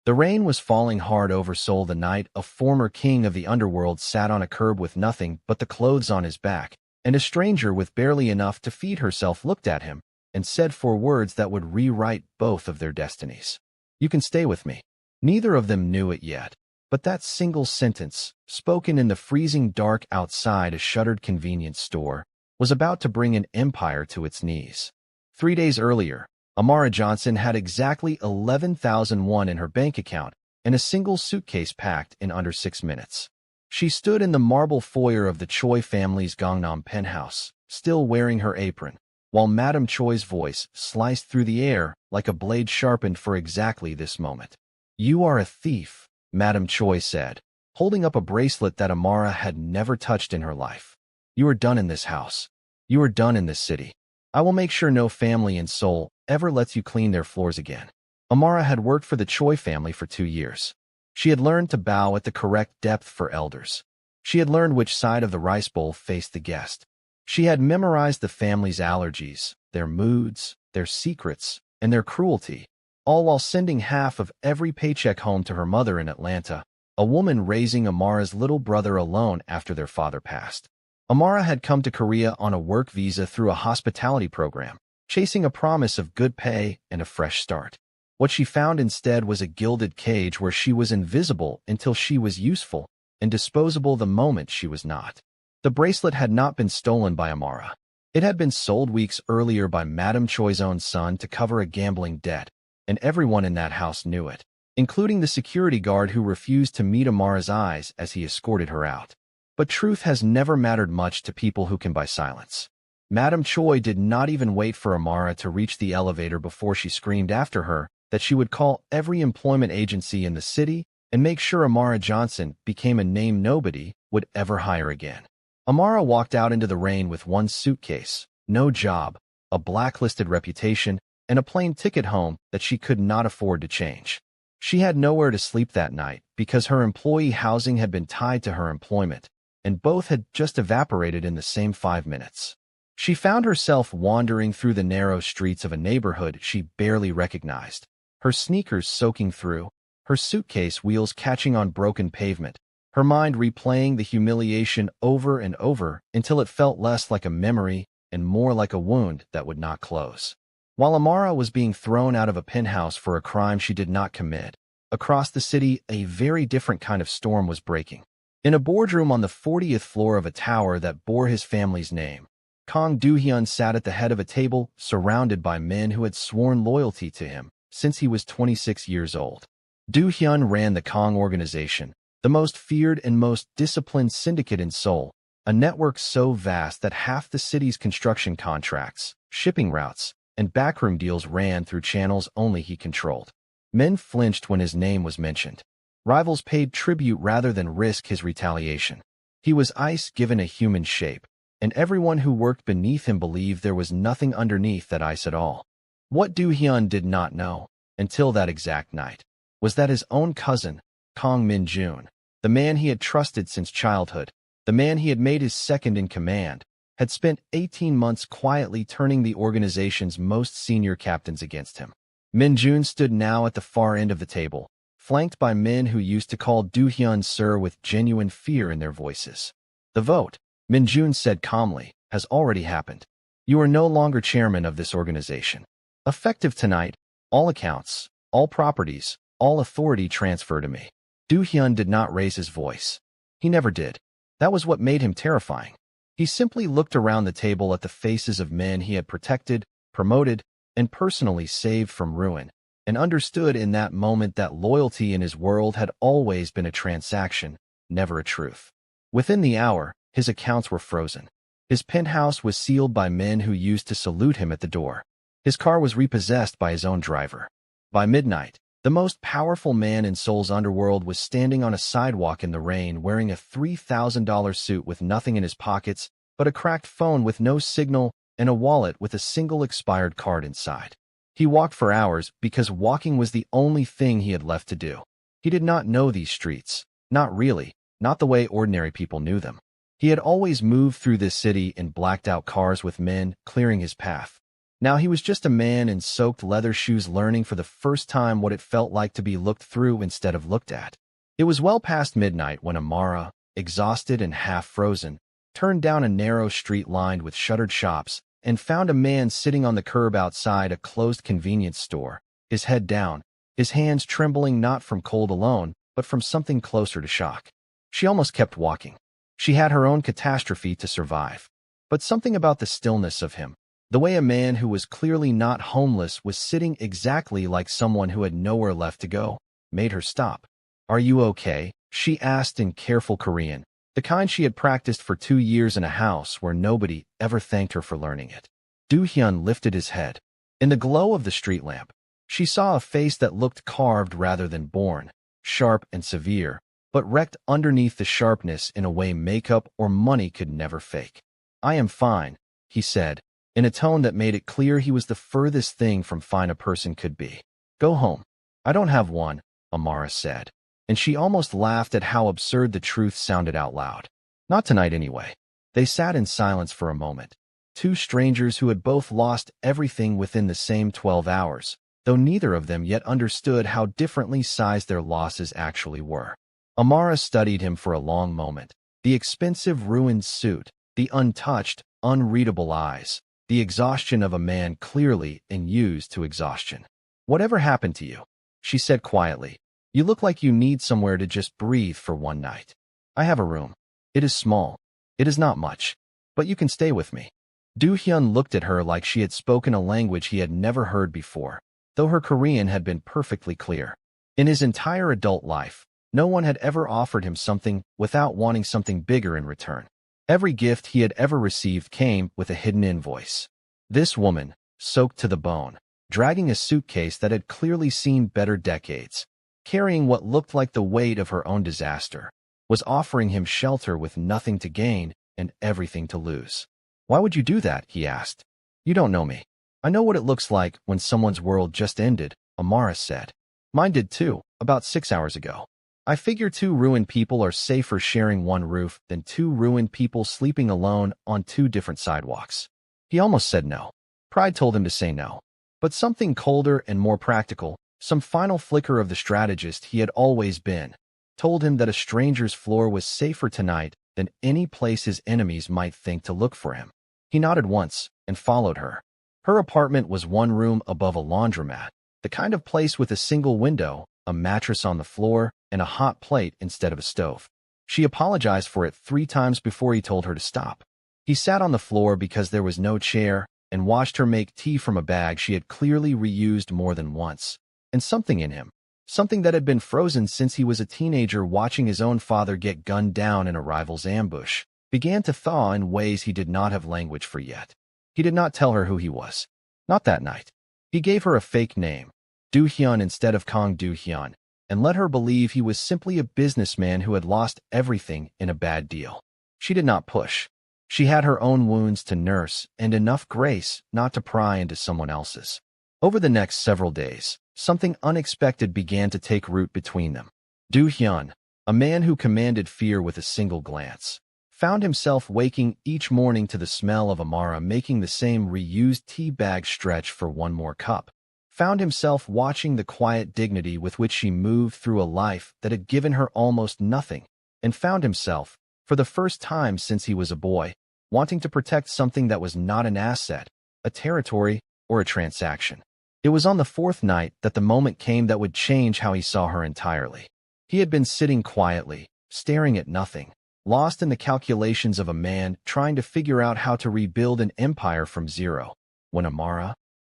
The rain was falling hard over Seoul the night a former king of the underworld sat on a curb with nothing but the clothes on his back, and a stranger with barely enough to feed herself looked at him and said 4 words that would rewrite both of their destinies. "You can stay with me." Neither of them knew it yet, but that single sentence, spoken in the freezing dark outside a shuttered convenience store, was about to bring an empire to its knees. 3 days earlier, Amara Johnson had exactly 11,001 in her bank account and a single suitcase packed in under 6 minutes. She stood in the marble foyer of the Choi family's Gangnam penthouse, still wearing her apron, while Madame Choi's voice sliced through the air like a blade sharpened for exactly this moment. "You are a thief," Madame Choi said, holding up a bracelet that Amara had never touched in her life. "You are done in this house. You are done in this city. I will make sure no family in Seoul ever lets you clean their floors again." Amara had worked for the Choi family for 2 years. She had learned to bow at the correct depth for elders. She had learned which side of the rice bowl faced the guest. She had memorized the family's allergies, their moods, their secrets, and their cruelty, all while sending half of every paycheck home to her mother in Atlanta, a woman raising Amara's little brother alone after their father passed. Amara had come to Korea on a work visa through a hospitality program, chasing a promise of good pay and a fresh start. What she found instead was a gilded cage where she was invisible until she was useful and disposable the moment she was not. The bracelet had not been stolen by Amara. It had been sold weeks earlier by Madame Choi's own son to cover a gambling debt, and everyone in that house knew it, including the security guard who refused to meet Amara's eyes as he escorted her out. But truth has never mattered much to people who can buy silence. Madame Choi did not even wait for Amara to reach the elevator before she screamed after her that she would call every employment agency in the city and make sure Amara Johnson became a name nobody would ever hire again. Amara walked out into the rain with 1 suitcase, no job, a blacklisted reputation, and a plane ticket home that she could not afford to change. She had nowhere to sleep that night because her employee housing had been tied to her employment, and both had just evaporated in the same 5 minutes. She found herself wandering through the narrow streets of a neighborhood she barely recognized, her sneakers soaking through, her suitcase wheels catching on broken pavement, her mind replaying the humiliation over and over until it felt less like a memory and more like a wound that would not close. While Amara was being thrown out of a penthouse for a crime she did not commit, across the city a very different kind of storm was breaking. In a boardroom on the 40th floor of a tower that bore his family's name, Kang Do-Hyun sat at the head of a table surrounded by men who had sworn loyalty to him since he was 26 years old. Do-Hyun ran the Kang organization, the most feared and most disciplined syndicate in Seoul, a network so vast that half the city's construction contracts, shipping routes, and backroom deals ran through channels only he controlled. Men flinched when his name was mentioned. Rivals paid tribute rather than risk his retaliation. He was ice given a human shape, and everyone who worked beneath him believed there was nothing underneath that ice at all. What Do-Hyun did not know, until that exact night, was that his own cousin, Kang Min-jun, the man he had trusted since childhood, the man he had made his second in command, had spent 18 months quietly turning the organization's most senior captains against him. Min-jun stood now at the far end of the table, flanked by men who used to call Do-Hyun sir with genuine fear in their voices. "The vote," Min-jun said calmly, "has already happened. You are no longer chairman of this organization. Effective tonight, all accounts, all properties, all authority transfer to me." Do-Hyun did not raise his voice. He never did. That was what made him terrifying. He simply looked around the table at the faces of men he had protected, promoted, and personally saved from ruin, and understood in that moment that loyalty in his world had always been a transaction, never a truth. Within the hour, his accounts were frozen. His penthouse was sealed by men who used to salute him at the door. His car was repossessed by his own driver. By midnight, the most powerful man in Seoul's underworld was standing on a sidewalk in the rain wearing a $3,000 suit with nothing in his pockets but a cracked phone with no signal and a wallet with a single expired card inside. He walked for hours because walking was the only thing he had left to do. He did not know these streets, not really, not the way ordinary people knew them. He had always moved through this city in blacked-out cars with men clearing his path. Now he was just a man in soaked leather shoes learning for the first time what it felt like to be looked through instead of looked at. It was well past midnight when Amara, exhausted and half frozen, turned down a narrow street lined with shuttered shops and found a man sitting on the curb outside a closed convenience store, his head down, his hands trembling not from cold alone, but from something closer to shock. She almost kept walking. She had her own catastrophe to survive. But something about the stillness of him, the way a man who was clearly not homeless was sitting exactly like someone who had nowhere left to go, made her stop. "Are you okay?" she asked in careful Korean, the kind she had practiced for 2 years in a house where nobody ever thanked her for learning it. Do-Hyun lifted his head. In the glow of the street lamp, she saw a face that looked carved rather than born, sharp and severe, but wrecked underneath the sharpness in a way makeup or money could never fake. "I am fine," he said, in a tone that made it clear he was the furthest thing from fine a person could be. "Go home." "I don't have one," Amara said, and she almost laughed at how absurd the truth sounded out loud. "Not tonight anyway." They sat in silence for a moment, two strangers who had both lost everything within the same 12 hours, though neither of them yet understood how differently sized their losses actually were. Amara studied him for a long moment, the expensive ruined suit, the untouched, unreadable eyes, the exhaustion of a man clearly used to exhaustion. "Whatever happened to you?" she said quietly. "You look like you need somewhere to just breathe for one night." "I have a room. It is small. It is not much. But you can stay with me." Do-Hyun looked at her like she had spoken a language he had never heard before, though her Korean had been perfectly clear. In his entire adult life, no one had ever offered him something without wanting something bigger in return. Every gift he had ever received came with a hidden invoice. This woman, soaked to the bone, dragging a suitcase that had clearly seen better decades, carrying what looked like the weight of her own disaster, was offering him shelter with nothing to gain and everything to lose. "Why would you do that?" he asked. "You don't know me." "I know what it looks like when someone's world just ended," Amara said. "Mine did too, about 6 hours ago. I figure 2 ruined people are safer sharing one roof than 2 ruined people sleeping alone on 2 different sidewalks." He almost said no. Pride told him to say no. But something colder and more practical, some final flicker of the strategist he had always been, told him that a stranger's floor was safer tonight than any place his enemies might think to look for him. He nodded once and followed her. Her apartment was 1 room above a laundromat, the kind of place with a single window, a mattress on the floor, and a hot plate instead of a stove. She apologized for it 3 times before he told her to stop. He sat on the floor because there was no chair and watched her make tea from a bag she had clearly reused more than once. And something in him, something that had been frozen since he was a teenager watching his own father get gunned down in a rival's ambush, began to thaw in ways he did not have language for yet. He did not tell her who he was. Not that night. He gave her a fake name, Do-Hyun instead of Kang Do-Hyun, and let her believe he was simply a businessman who had lost everything in a bad deal. She did not push. She had her own wounds to nurse and enough grace not to pry into someone else's. Over the next several days, something unexpected began to take root between them. Do-Hyun, a man who commanded fear with a single glance, found himself waking each morning to the smell of Amara making the same reused tea bag stretch for one more cup. Found himself watching the quiet dignity with which she moved through a life that had given her almost nothing, and found himself, for the first time since he was a boy, wanting to protect something that was not an asset, a territory, or a transaction. It was on the 4th night that the moment came that would change how he saw her entirely. He had been sitting quietly, staring at nothing, lost in the calculations of a man trying to figure out how to rebuild an empire from zero, when Amara,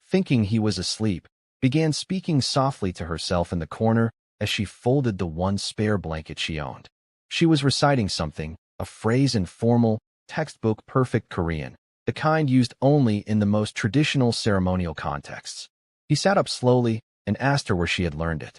thinking he was asleep, began speaking softly to herself in the corner as she folded the one spare blanket she owned. She was reciting something, a phrase in formal, textbook-perfect Korean, the kind used only in the most traditional ceremonial contexts. He sat up slowly and asked her where she had learned it.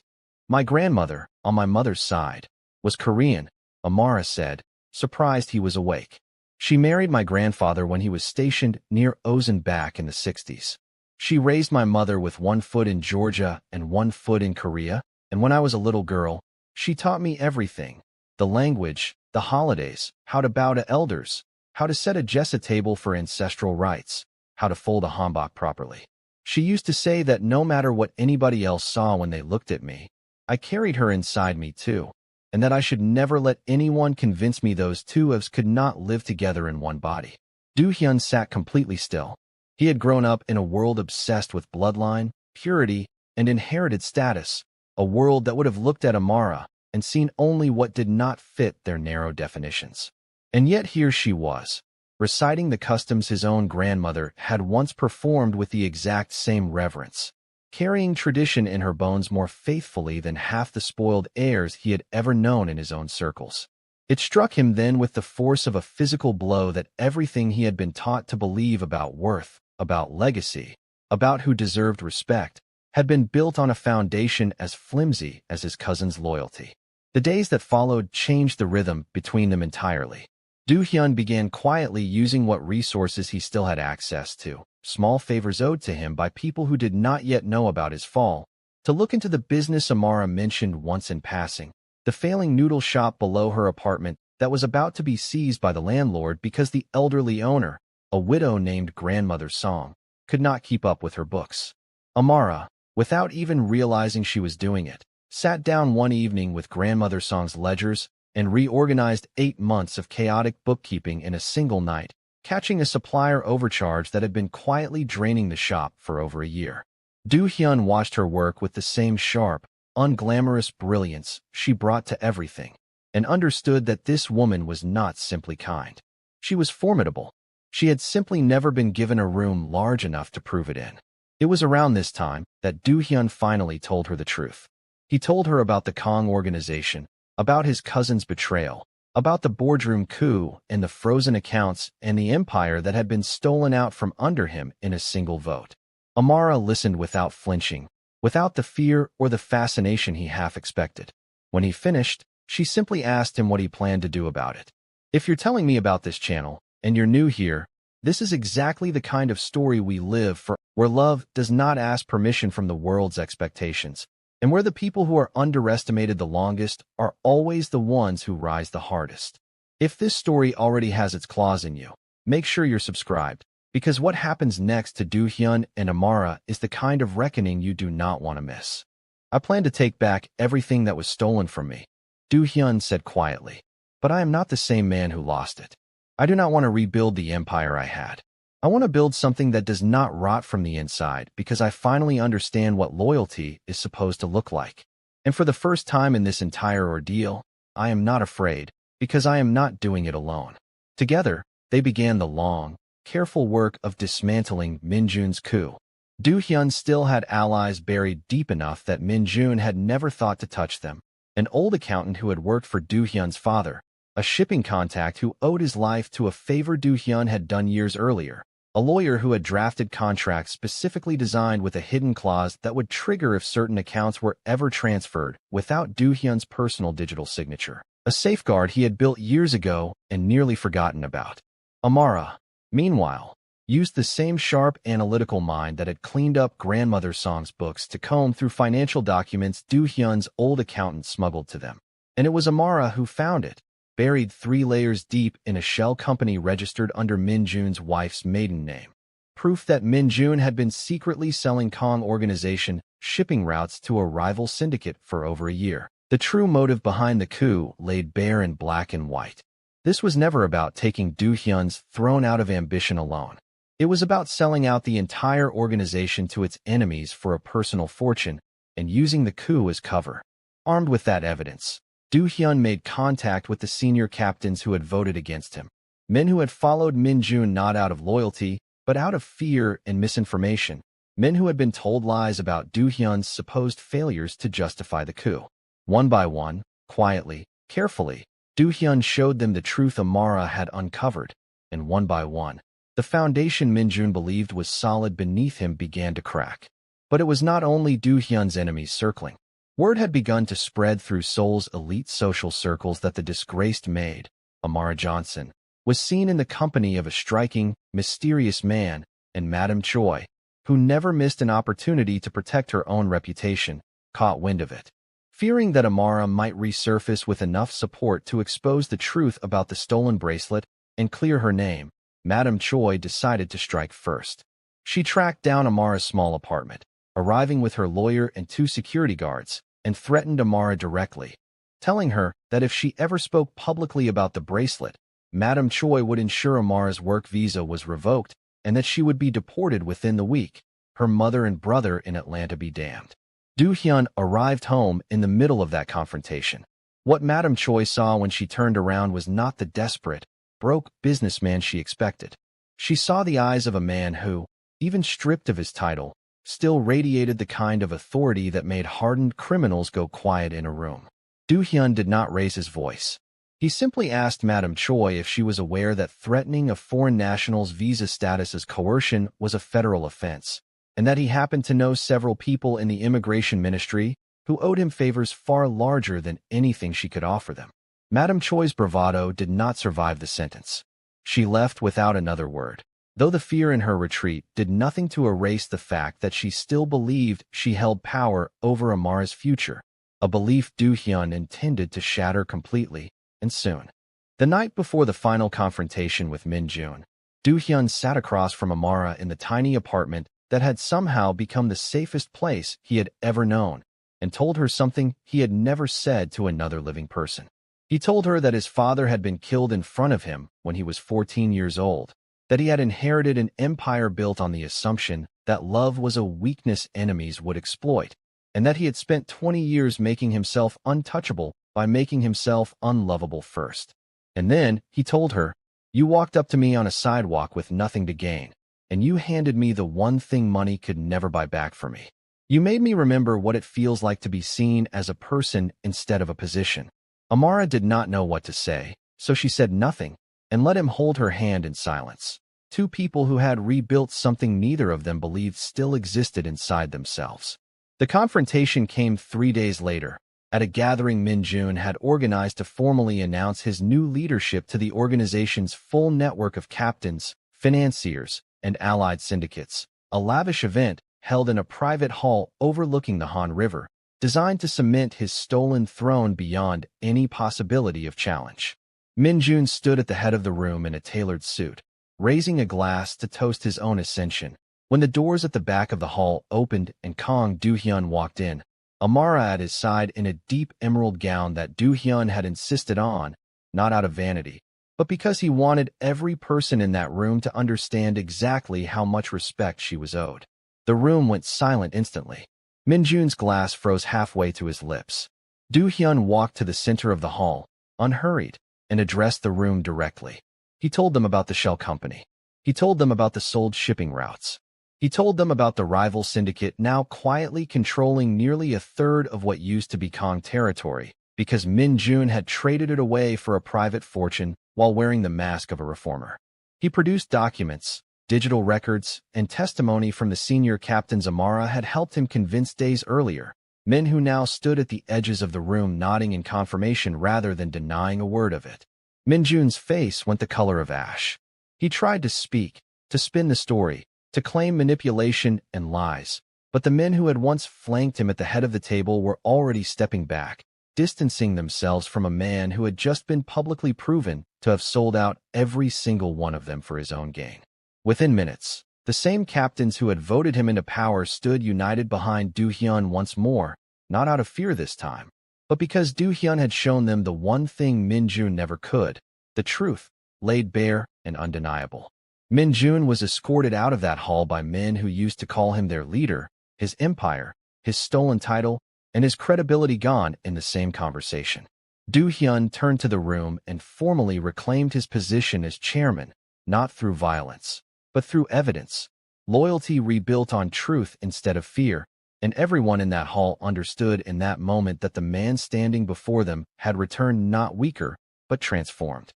"My grandmother, on my mother's side, was Korean," Amara said, surprised he was awake. "She married my grandfather when he was stationed near Ozenbach in the 60s. She raised my mother with 1 foot in Georgia and 1 foot in Korea, and when I was a little girl, she taught me everything, the language, the holidays, how to bow to elders, how to set a Jessa table for ancestral rites, how to fold a hanbok properly. She used to say that no matter what anybody else saw when they looked at me, I carried her inside me too, and that I should never let anyone convince me those two halves could not live together in one body. Do-Hyun sat completely still. He had grown up in a world obsessed with bloodline, purity, and inherited status, a world that would have looked at Amara and seen only what did not fit their narrow definitions. And yet here she was, reciting the customs his own grandmother had once performed with the exact same reverence, carrying tradition in her bones more faithfully than half the spoiled heirs he had ever known in his own circles. It struck him then with the force of a physical blow that everything he had been taught to believe about worth, about legacy, about who deserved respect, had been built on a foundation as flimsy as his cousin's loyalty. The days that followed changed the rhythm between them entirely. Do-Hyun began quietly using what resources he still had access to, small favors owed to him by people who did not yet know about his fall, to look into the business Amara mentioned once in passing, the failing noodle shop below her apartment that was about to be seized by the landlord because the elderly owner, a widow named Grandmother Song, could not keep up with her books. Amara, without even realizing she was doing it, sat down one evening with Grandmother Song's ledgers and reorganized 8 months of chaotic bookkeeping in a single night, catching a supplier overcharge that had been quietly draining the shop for over a year. Do-Hyun watched her work with the same sharp, unglamorous brilliance she brought to everything, and understood that this woman was not simply kind. She was formidable. She had simply never been given a room large enough to prove it in. It was around this time that Do-Hyun finally told her the truth. He told her about the Kang organization, about his cousin's betrayal, about the boardroom coup and the frozen accounts and the empire that had been stolen out from under him in a single vote. Amara listened without flinching, without the fear or the fascination he half expected. When he finished, she simply asked him what he planned to do about it. If you're telling me about this channel, and you're new here, this is exactly the kind of story we live for, where love does not ask permission from the world's expectations, and where the people who are underestimated the longest are always the ones who rise the hardest. If this story already has its claws in you, make sure you're subscribed, because what happens next to Do-Hyun and Amara is the kind of reckoning you do not want to miss. I plan to take back everything that was stolen from me, Do-Hyun said quietly, but I am not the same man who lost it. I do not want to rebuild the empire I had. I want to build something that does not rot from the inside because I finally understand what loyalty is supposed to look like. And for the first time in this entire ordeal, I am not afraid because I am not doing it alone. Together, they began the long, careful work of dismantling Min-jun's coup. Do-Hyun still had allies buried deep enough that Min-jun had never thought to touch them. An old accountant who had worked for Do-Hyun's father, a shipping contact who owed his life to a favor Do-Hyun had done years earlier, a lawyer who had drafted contracts specifically designed with a hidden clause that would trigger if certain accounts were ever transferred without Do-Hyun's personal digital signature, a safeguard he had built years ago and nearly forgotten about. Amara, meanwhile, used the same sharp analytical mind that had cleaned up Grandmother Song's books to comb through financial documents Do-Hyun's old accountant smuggled to them. And it was Amara who found it, buried 3 layers deep in a shell company registered under Min-jun's wife's maiden name. Proof that Min-jun had been secretly selling Kang organization shipping routes to a rival syndicate for over a year. The true motive behind the coup laid bare in black and white. This was never about taking Do-Hyun's throne out of ambition alone. It was about selling out the entire organization to its enemies for a personal fortune and using the coup as cover. Armed with that evidence, Do-Hyun made contact with the senior captains who had voted against him, men who had followed Min-jun not out of loyalty, but out of fear and misinformation, men who had been told lies about Do-Hyun's supposed failures to justify the coup. One by one, quietly, carefully, Do-Hyun showed them the truth Amara had uncovered, and one by one, the foundation Min-jun believed was solid beneath him began to crack. But it was not only Do-Hyun's enemies circling. Word had begun to spread through Seoul's elite social circles that the disgraced Maid, Amara Johnson, was seen in the company of a striking, mysterious man, and Madame Choi, who never missed an opportunity to protect her own reputation, caught wind of it. Fearing that Amara might resurface with enough support to expose the truth about the stolen bracelet and clear her name, Madame Choi decided to strike first. She tracked down Amara's small apartment, arriving with her lawyer and 2 security guards, and threatened Amara directly, telling her that if she ever spoke publicly about the bracelet, Madam Choi would ensure Amara's work visa was revoked and that she would be deported within the week. Her mother and brother in Atlanta be damned. Do-Hyun arrived home in the middle of that confrontation. What Madam Choi saw when she turned around was not the desperate, broke businessman she expected. She saw the eyes of a man who, even stripped of his title, still radiated the kind of authority that made hardened criminals go quiet in a room. Do-Hyun did not raise his voice. He simply asked Madam Choi if she was aware that threatening a foreign national's visa status as coercion was a federal offense, and that he happened to know several people in the immigration ministry who owed him favors far larger than anything she could offer them. Madam Choi's bravado did not survive the sentence. She left without another word, though the fear in her retreat did nothing to erase the fact that she still believed she held power over Amara's future, a belief Do-Hyun intended to shatter completely and soon. The night before the final confrontation with Min-Jun, Do-Hyun sat across from Amara in the tiny apartment that had somehow become the safest place he had ever known, and told her something he had never said to another living person. He told her that his father had been killed in front of him when he was 14 years old, that he had inherited an empire built on the assumption that love was a weakness enemies would exploit, and that he had spent 20 years making himself untouchable by making himself unlovable first. And then, he told her, "You walked up to me on a sidewalk with nothing to gain, and you handed me the one thing money could never buy back for me. You made me remember what it feels like to be seen as a person instead of a position." Amara did not know what to say, so she said nothing and let him hold her hand in silence. 2 people who had rebuilt something neither of them believed still existed inside themselves. The confrontation came 3 days later, at a gathering Min-Jun had organized to formally announce his new leadership to the organization's full network of captains, financiers, and allied syndicates, a lavish event held in a private hall overlooking the Han River, designed to cement his stolen throne beyond any possibility of challenge. Min-Jun stood at the head of the room in a tailored suit, raising a glass to toast his own ascension, when the doors at the back of the hall opened and Kang Do-Hyun walked in, Amara at his side in a deep emerald gown that Do-Hyun had insisted on, not out of vanity, but because he wanted every person in that room to understand exactly how much respect she was owed. The room went silent instantly. Min-Jun's glass froze halfway to his lips. Do-Hyun walked to the center of the hall, unhurried, and addressed the room directly. He told them about the shell company. He told them about the sold shipping routes. He told them about the rival syndicate now quietly controlling nearly a third of what used to be Kong territory, because Min-Jun had traded it away for a private fortune while wearing the mask of a reformer. He produced documents, digital records, and testimony from the senior captains Amara had helped him convince days earlier, men who now stood at the edges of the room nodding in confirmation rather than denying a word of it. Min-Jun's face went the color of ash. He tried to speak, to spin the story, to claim manipulation and lies, but the men who had once flanked him at the head of the table were already stepping back, distancing themselves from a man who had just been publicly proven to have sold out every single one of them for his own gain. Within minutes, the same captains who had voted him into power stood united behind Do-Hyun once more, not out of fear this time, but because Do-Hyun had shown them the one thing Min-Jun never could, the truth, laid bare and undeniable. Min-Jun was escorted out of that hall by men who used to call him their leader, his empire, his stolen title, and his credibility gone in the same conversation. Do-Hyun turned to the room and formally reclaimed his position as chairman, not through violence, but through evidence, loyalty rebuilt on truth instead of fear, and everyone in that hall understood in that moment that the man standing before them had returned not weaker, but transformed.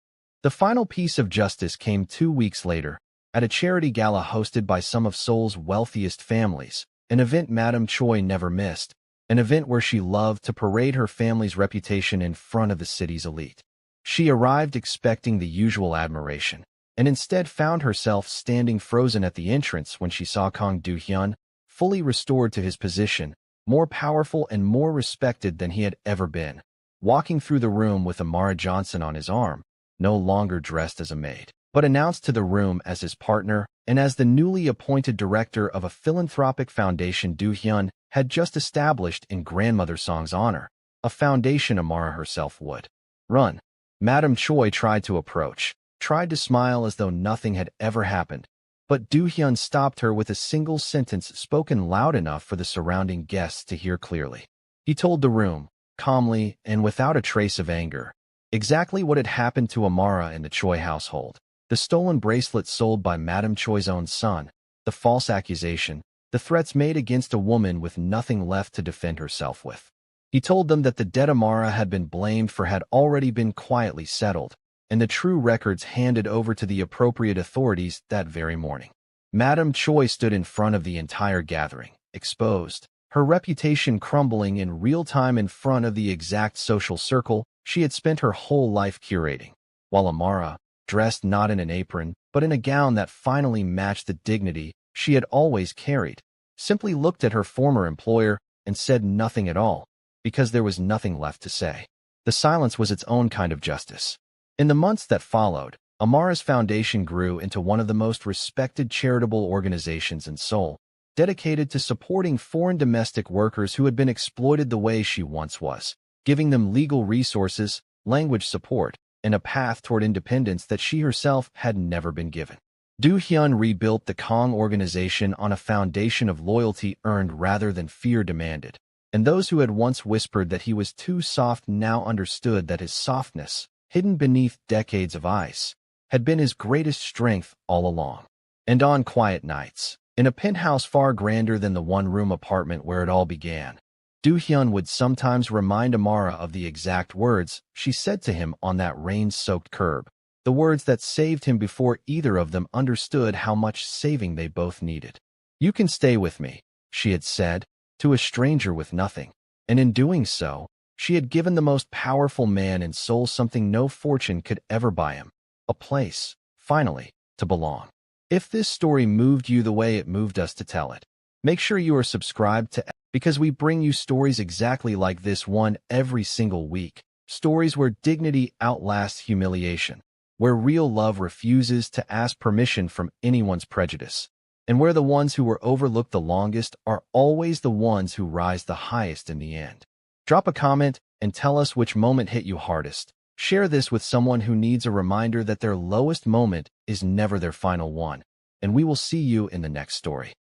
The final piece of justice came 2 weeks later, at a charity gala hosted by some of Seoul's wealthiest families, an event Madam Choi never missed, an event where she loved to parade her family's reputation in front of the city's elite. She arrived expecting the usual admiration, and instead found herself standing frozen at the entrance when she saw Kang Do-Hyun, fully restored to his position, more powerful and more respected than he had ever been, walking through the room with Amara Johnson on his arm, no longer dressed as a maid, but announced to the room as his partner and as the newly appointed director of a philanthropic foundation Do-Hyun had just established in grandmother Song's honor, a foundation Amara herself would run. Madam Choi tried to approach, tried to smile as though nothing had ever happened, but Do-Hyun stopped her with a single sentence spoken loud enough for the surrounding guests to hear clearly. He told the room, calmly and without a trace of anger, exactly what had happened to Amara and the Choi household. The stolen bracelet sold by Madam Choi's own son, the false accusation, the threats made against a woman with nothing left to defend herself with. He told them that the debt Amara had been blamed for had already been quietly settled, and the true records handed over to the appropriate authorities that very morning. Madam Choi stood in front of the entire gathering, exposed, her reputation crumbling in real time in front of the exact social circle she had spent her whole life curating, while Amara, dressed not in an apron, but in a gown that finally matched the dignity she had always carried, simply looked at her former employer and said nothing at all, because there was nothing left to say. The silence was its own kind of justice. In the months that followed, Amara's foundation grew into one of the most respected charitable organizations in Seoul, dedicated to supporting foreign domestic workers who had been exploited the way she once was, giving them legal resources, language support, and a path toward independence that she herself had never been given. Do-Hyun rebuilt the Kang organization on a foundation of loyalty earned rather than fear demanded, and those who had once whispered that he was too soft now understood that his softness, hidden beneath decades of ice, had been his greatest strength all along. And on quiet nights, in a penthouse far grander than the one-room apartment where it all began, Do-Hyun would sometimes remind Amara of the exact words she said to him on that rain-soaked curb, the words that saved him before either of them understood how much saving they both needed. "You can stay with me," she had said, to a stranger with nothing, and in doing so, she had given the most powerful man in Seoul something no fortune could ever buy him, a place, finally, to belong. If this story moved you the way it moved us to tell it, make sure you are subscribed to because we bring you stories exactly like this one every single week, stories where dignity outlasts humiliation, where real love refuses to ask permission from anyone's prejudice, and where the ones who were overlooked the longest are always the ones who rise the highest in the end. Drop a comment and tell us which moment hit you hardest. Share this with someone who needs a reminder that their lowest moment is never their final one, and we will see you in the next story.